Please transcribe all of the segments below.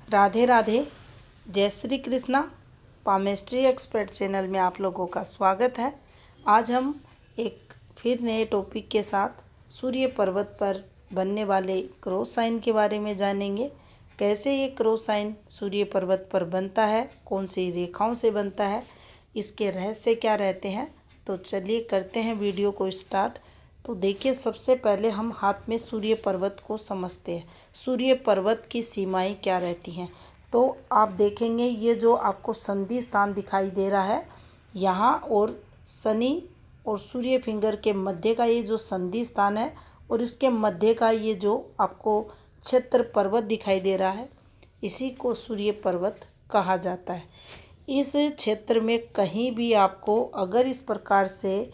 राधे राधे। जय Shri Krishna. Palmistry expert channel में आप लोगों का स्वागत है। आज हम एक फिर नए टॉपिक के साथ सूर्य पर्वत पर बनने वाले क्रॉस साइन के बारे में जानेंगे। कैसे ये क्रॉस साइन सूर्य पर्वत पर बनता है, कौन सी रेखाओं से बनता है, इसके रहस्य क्या रहते हैं। तो चलिए करते हैं वीडियो को स्टार्ट। तो देखिए, सबसे पहले हम हाथ में सूर्य पर्वत को समझते हैं। सूर्य पर्वत की सीमाएं क्या रहती हैं। तो आप देखेंगे, ये जो आपको संधि स्थान दिखाई दे रहा है, यहाँ और शनि और सूर्य फिंगर के मध्य का ये जो संधि स्थान है, और इसके मध्य का ये जो आपको क्षेत्र पर्वत दिखाई दे रहा है, इसी को सूर्य पर्वत कहा जाता है। इस क्षेत्र में कहीं भी आपको अगर इस प्रकार से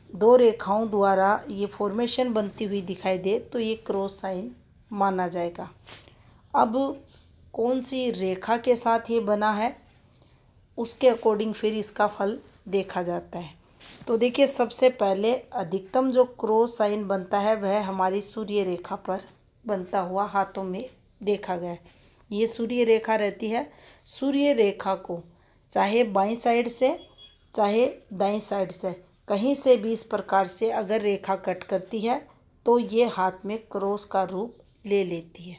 दो रेखाओं द्वारा ये फॉर्मेशन बनती हुई दिखाई दे तो ये क्रॉस साइन माना जाएगा। अब कौन सी रेखा के साथ ये बना है, उसके अकॉर्डिंग फिर इसका फल देखा जाता है। तो देखिए, सबसे पहले अधिकतम जो क्रॉस साइन बनता है वह हमारी सूर्य रेखा पर बनता हुआ हाथों में देखा गया है। ये सूर्य रेखा रहती है। सूर्य रेखा को चाहे बाईं साइड से चाहे दाईं साइड से कहीं से भी इस प्रकार से अगर रेखा कट करती है तो ये हाथ में क्रॉस का रूप ले लेती है।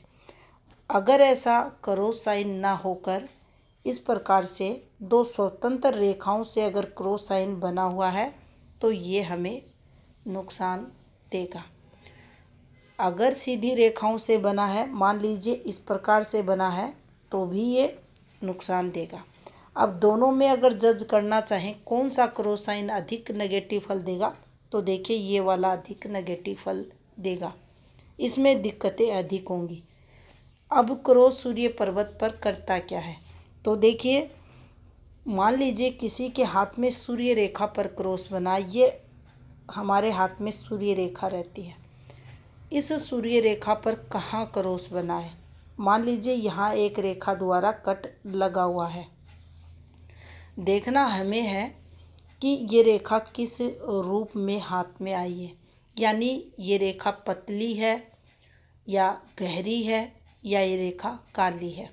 अगर ऐसा क्रॉस साइन ना होकर इस प्रकार से दो स्वतंत्र रेखाओं से अगर क्रॉस साइन बना हुआ है तो ये हमें नुकसान देगा। अगर सीधी रेखाओं से बना है, मान लीजिए इस प्रकार से बना है, तो भी ये नुकसान देगा। अब दोनों में अगर जज करना चाहें कौन सा क्रॉस साइन अधिक नेगेटिव फल देगा, तो देखिए ये वाला अधिक नेगेटिव फल देगा, इसमें दिक्कतें अधिक होंगी। अब क्रॉस सूर्य पर्वत पर करता क्या है, तो देखिए, मान लीजिए किसी के हाथ में सूर्य रेखा पर क्रॉस बना, ये हमारे हाथ में सूर्य रेखा रहती है। इस सूर्य रेखा पर कहाँ क्रॉस बना है, मान लीजिए यहाँ एक रेखा द्वारा कट लगा हुआ है। देखना हमें है कि ये रेखा किस रूप में हाथ में आई है, यानी ये रेखा पतली है या गहरी है या ये रेखा काली है।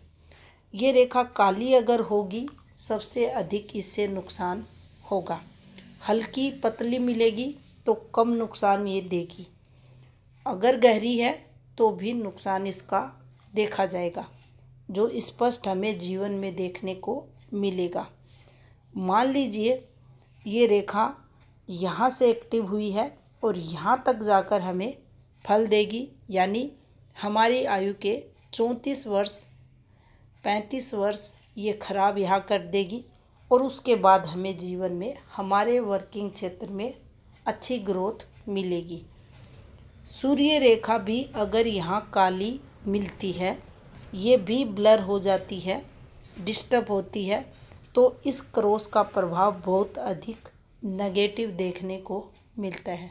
ये रेखा काली अगर होगी सबसे अधिक इससे नुकसान होगा। हल्की पतली मिलेगी तो कम नुकसान ये देगी। अगर गहरी है तो भी नुकसान इसका देखा जाएगा, जो स्पष्ट हमें जीवन में देखने को मिलेगा। मान लीजिए ये रेखा यहाँ से एक्टिव हुई है और यहाँ तक जाकर हमें फल देगी, यानी हमारी आयु के 34 वर्ष 35 वर्ष ये खराब यहाँ कर देगी, और उसके बाद हमें जीवन में हमारे वर्किंग क्षेत्र में अच्छी ग्रोथ मिलेगी। सूर्य रेखा भी अगर यहाँ काली मिलती है, ये भी ब्लर हो जाती है, डिस्टर्ब होती है, तो इस क्रॉस का प्रभाव बहुत अधिक नेगेटिव देखने को मिलता है।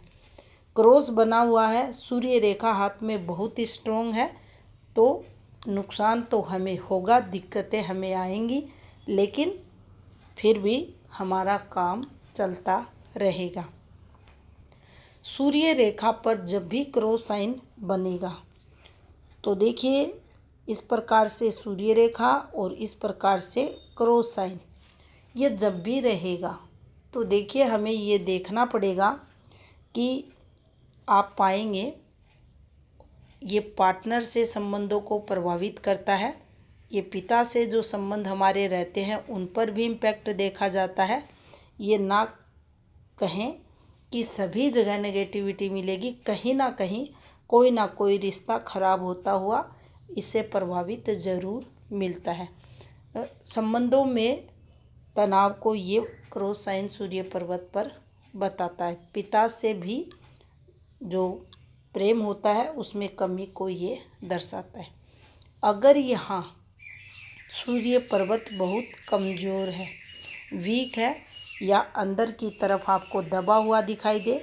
क्रॉस बना हुआ है, सूर्य रेखा हाथ में बहुत स्ट्रॉन्ग है, तो नुकसान तो हमें होगा, दिक्कतें हमें आएंगी, लेकिन फिर भी हमारा काम चलता रहेगा। सूर्य रेखा पर जब भी क्रॉस साइन बनेगा तो देखिए, इस प्रकार से सूर्य रेखा और इस प्रकार से क्रॉस साइन ये जब भी रहेगा तो देखिए, हमें ये देखना पड़ेगा कि आप पाएंगे ये पार्टनर से संबंधों को प्रभावित करता है। ये पिता से जो संबंध हमारे रहते हैं उन पर भी इम्पैक्ट देखा जाता है। ये ना कहें कि सभी जगह नेगेटिविटी मिलेगी, कहीं ना कोई रिश्ता खराब होता हुआ इससे प्रभावित ज़रूर मिलता है। संबंधों में तनाव को ये क्रॉस साइन सूर्य पर्वत पर बताता है। पिता से भी जो प्रेम होता है उसमें कमी को ये दर्शाता है। अगर यहाँ सूर्य पर्वत बहुत कमज़ोर है, वीक है, या अंदर की तरफ आपको दबा हुआ दिखाई दे,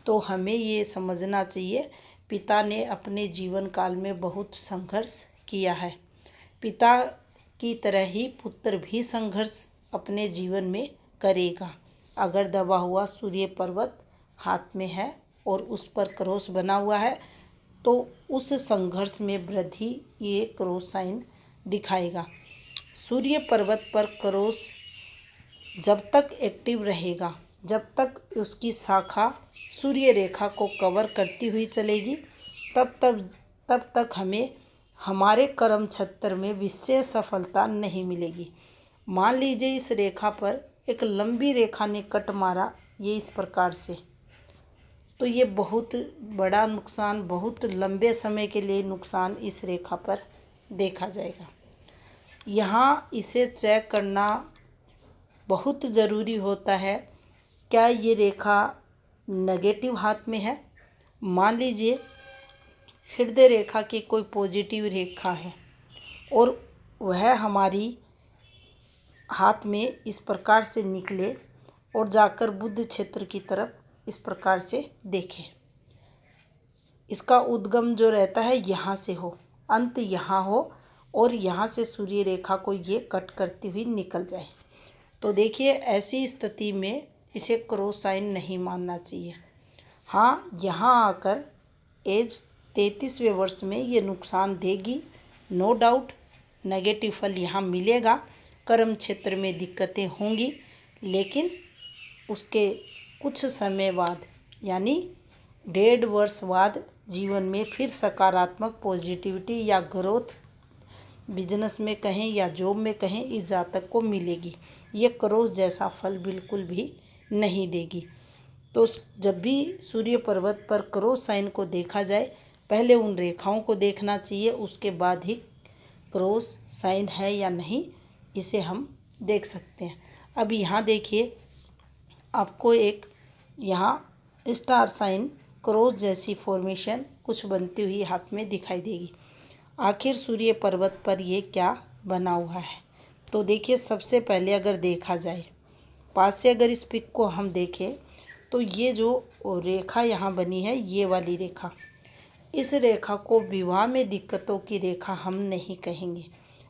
तो हमें ये समझना चाहिए पिता ने अपने जीवन काल में बहुत संघर्ष किया है। पिता की तरह ही पुत्र भी संघर्ष अपने जीवन में करेगा। अगर दबा हुआ सूर्य पर्वत हाथ में है और उस पर क्रॉस बना हुआ है तो उस संघर्ष में वृद्धि ये क्रॉस साइन दिखाएगा। सूर्य पर्वत पर क्रॉस जब तक एक्टिव रहेगा, जब तक उसकी शाखा सूर्य रेखा को कवर करती हुई चलेगी, तब तक हमें हमारे कर्म क्षेत्र में विशेष सफलता नहीं मिलेगी। मान लीजिए इस रेखा पर एक लंबी रेखा ने कट मारा, ये इस प्रकार से, तो ये बहुत बड़ा नुकसान, बहुत लंबे समय के लिए नुकसान इस रेखा पर देखा जाएगा। यहाँ इसे चेक करना बहुत ज़रूरी होता है, क्या ये रेखा नेगेटिव हाथ में है। मान लीजिए हृदय रेखा की कोई पॉजिटिव रेखा है और वह हमारी हाथ में इस प्रकार से निकले और जाकर बुध क्षेत्र की तरफ इस प्रकार से देखें। इसका उद्गम जो रहता है यहाँ से हो, अंत यहाँ हो और यहाँ से सूर्य रेखा को ये कट करती हुई निकल जाए, तो देखिए ऐसी स्थिति में इसे क्रॉस साइन नहीं मानना चाहिए। हाँ, यहाँ आकर एज 33वें वर्ष में ये नुकसान देगी, नो डाउट। नेगेटिव फल यहाँ मिलेगा, कर्म क्षेत्र में दिक्कतें होंगी, लेकिन उसके कुछ समय बाद यानी 1.5 वर्ष बाद जीवन में फिर सकारात्मक पॉजिटिविटी या ग्रोथ, बिजनेस में कहें या जॉब में कहें, इस जातक को मिलेगी। ये क्रॉस जैसा फल बिल्कुल भी नहीं देगी। तो जब भी सूर्य पर्वत पर क्रॉस साइन को देखा जाए, पहले उन रेखाओं को देखना चाहिए, उसके बाद ही क्रॉस साइन है या नहीं इसे हम देख सकते हैं। अब यहाँ देखिए, आपको एक यहाँ स्टार साइन क्रॉस जैसी फॉर्मेशन कुछ बनती हुई हाथ में दिखाई देगी। आखिर सूर्य पर्वत पर ये क्या बना हुआ है, तो देखिए सबसे पहले अगर देखा जाए पास से, अगर इस पिक को हम देखें तो ये जो रेखा यहाँ बनी है, ये वाली रेखा, इस रेखा को विवाह में दिक्कतों की रेखा हम नहीं कहेंगे।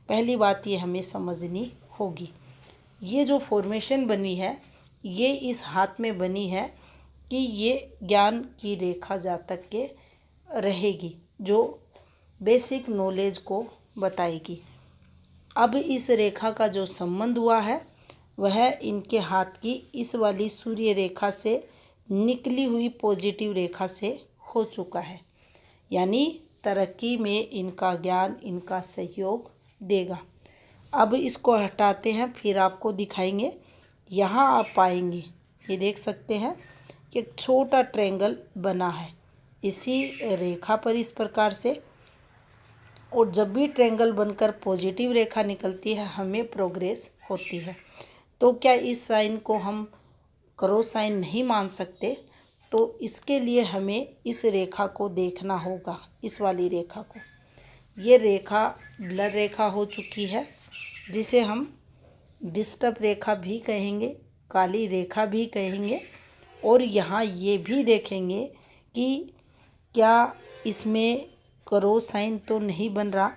पहली बात ये हमें समझनी होगी। ये जो फॉर्मेशन बनी है, ये इस हाथ में बनी है कि ये ज्ञान की रेखा जातक के रहेगी, जो बेसिक नॉलेज को बताएगी। अब इस रेखा का जो संबंध हुआ है वह इनके हाथ की इस वाली सूर्य रेखा से निकली हुई पॉजिटिव रेखा से हो चुका है, यानी तरक्की में इनका ज्ञान, इनका सहयोग देगा। अब इसको हटाते हैं, फिर आपको दिखाएंगे। यहाँ आप पाएंगे, ये देख सकते हैं कि एक छोटा ट्रायंगल बना है इसी रेखा पर इस प्रकार से, और जब भी ट्रायंगल बनकर पॉजिटिव रेखा निकलती है हमें प्रोग्रेस होती है। तो क्या इस साइन को हम क्रॉस साइन नहीं मान सकते? तो इसके लिए हमें इस रेखा को देखना होगा, इस वाली रेखा को। ये रेखा ब्लर रेखा हो चुकी है, जिसे हम डिस्टर्ब रेखा भी कहेंगे, काली रेखा भी कहेंगे। और यहाँ ये भी देखेंगे कि क्या इसमें क्रॉस साइन तो नहीं बन रहा।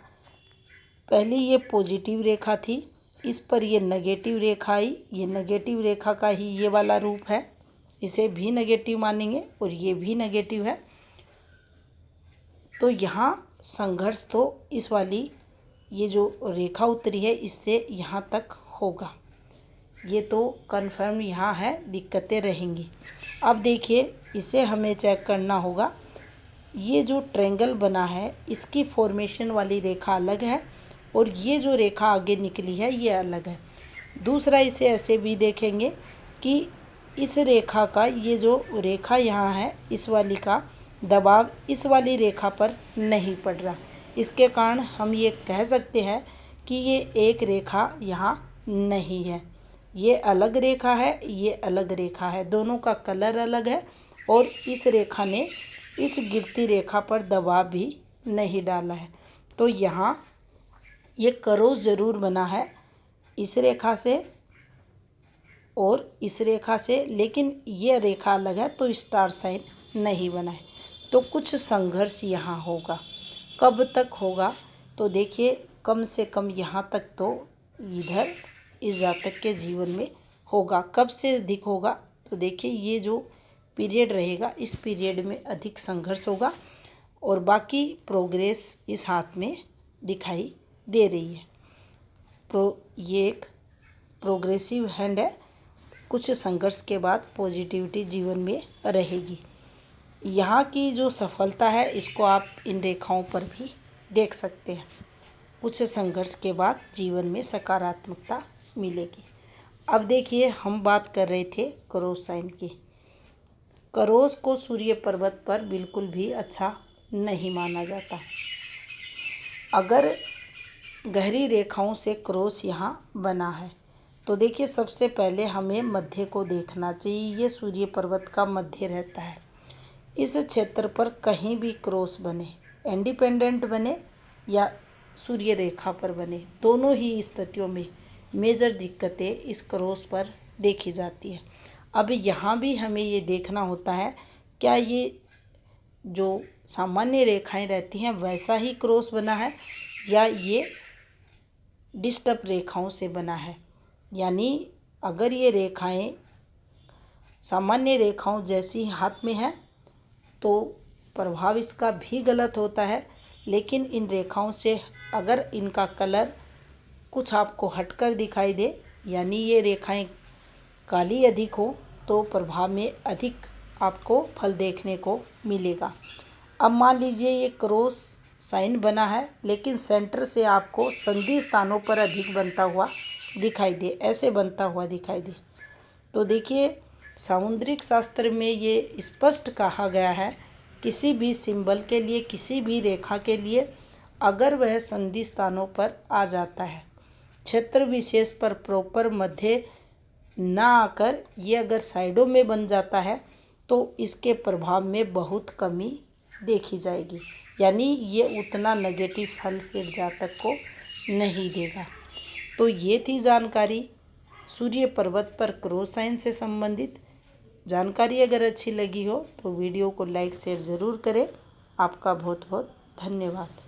पहले ये पॉजिटिव रेखा थी, इस पर ये नेगेटिव रेखा आई, ये नेगेटिव रेखा का ही ये वाला रूप है, इसे भी नेगेटिव मानेंगे और ये भी नेगेटिव है। तो यहाँ संघर्ष तो इस वाली ये जो रेखा उतरी है इससे यहाँ तक होगा, ये तो कन्फर्म यहाँ है, दिक्कतें रहेंगी। अब देखिए इसे हमें चेक करना होगा। ये जो ट्रायंगल बना है इसकी फॉर्मेशन वाली रेखा अलग है और ये जो रेखा आगे निकली है ये अलग है। दूसरा इसे ऐसे भी देखेंगे कि इस रेखा का ये जो रेखा यहाँ है, इस वाली का दबाव इस वाली रेखा पर नहीं पड़ रहा। इसके कारण हम ये कह सकते हैं कि ये एक रेखा यहाँ नहीं है, ये अलग रेखा है, ये अलग रेखा है, दोनों का कलर अलग है और इस रेखा ने इस गिरती रेखा पर दबाव भी नहीं डाला है। तो यहाँ ये क्रॉस ज़रूर बना है इस रेखा से और इस रेखा से, लेकिन ये रेखा अलग है तो स्टार साइन नहीं बना है। तो कुछ संघर्ष यहाँ होगा, कब तक होगा? तो देखिए कम से कम यहाँ तक तो इधर इस जातक के जीवन में होगा। कब से अधिक होगा? तो देखिए ये जो पीरियड रहेगा इस पीरियड में अधिक संघर्ष होगा और बाकी प्रोग्रेस इस हाथ में दिखाई दे रही है। ये एक प्रोग्रेसिव हैंड है। कुछ संघर्ष के बाद पॉजिटिविटी जीवन में रहेगी। यहाँ की जो सफलता है इसको आप इन रेखाओं पर भी देख सकते हैं। कुछ संघर्ष के बाद जीवन में सकारात्मकता मिलेगी। अब देखिए, हम बात कर रहे थे क्रोस साइन की। क्रोस को सूर्य पर्वत पर बिल्कुल भी अच्छा नहीं माना जाता। अगर गहरी रेखाओं से क्रोस यहाँ बना है तो देखिए, सबसे पहले हमें मध्य को देखना चाहिए। ये सूर्य पर्वत का मध्य रहता है। इस क्षेत्र पर कहीं भी क्रोस बने, इंडिपेंडेंट बने या सूर्य रेखा पर बने, दोनों ही स्थितियों में मेजर दिक्कतें इस क्रॉस पर देखी जाती है। अब यहाँ भी हमें ये देखना होता है, क्या ये जो सामान्य रेखाएं रहती हैं वैसा ही क्रॉस बना है या ये डिस्टर्ब रेखाओं से बना है। यानी अगर ये रेखाएं सामान्य रेखाओं जैसी हाथ में है तो प्रभाव इसका भी गलत होता है। लेकिन इन रेखाओं से अगर इनका कलर कुछ आपको हटकर दिखाई दे, यानी ये रेखाएं काली अधिक हो, तो प्रभाव में अधिक आपको फल देखने को मिलेगा। अब मान लीजिए ये क्रॉस साइन बना है लेकिन सेंटर से आपको संधि स्थानों पर अधिक बनता हुआ दिखाई दे, ऐसे बनता हुआ दिखाई दे, तो देखिए सामुद्रिक शास्त्र में ये स्पष्ट कहा गया है, किसी भी सिंबल के लिए, किसी भी रेखा के लिए अगर वह संधि स्थानों पर आ जाता है, क्षेत्र विशेष पर प्रॉपर मध्य ना आकर ये अगर साइडों में बन जाता है तो इसके प्रभाव में बहुत कमी देखी जाएगी। यानी ये उतना नेगेटिव फल फिर जातक को नहीं देगा। तो ये थी जानकारी सूर्य पर्वत पर क्रॉस साइन से संबंधित। जानकारी अगर अच्छी लगी हो तो वीडियो को लाइक शेयर ज़रूर करें। आपका बहुत बहुत धन्यवाद।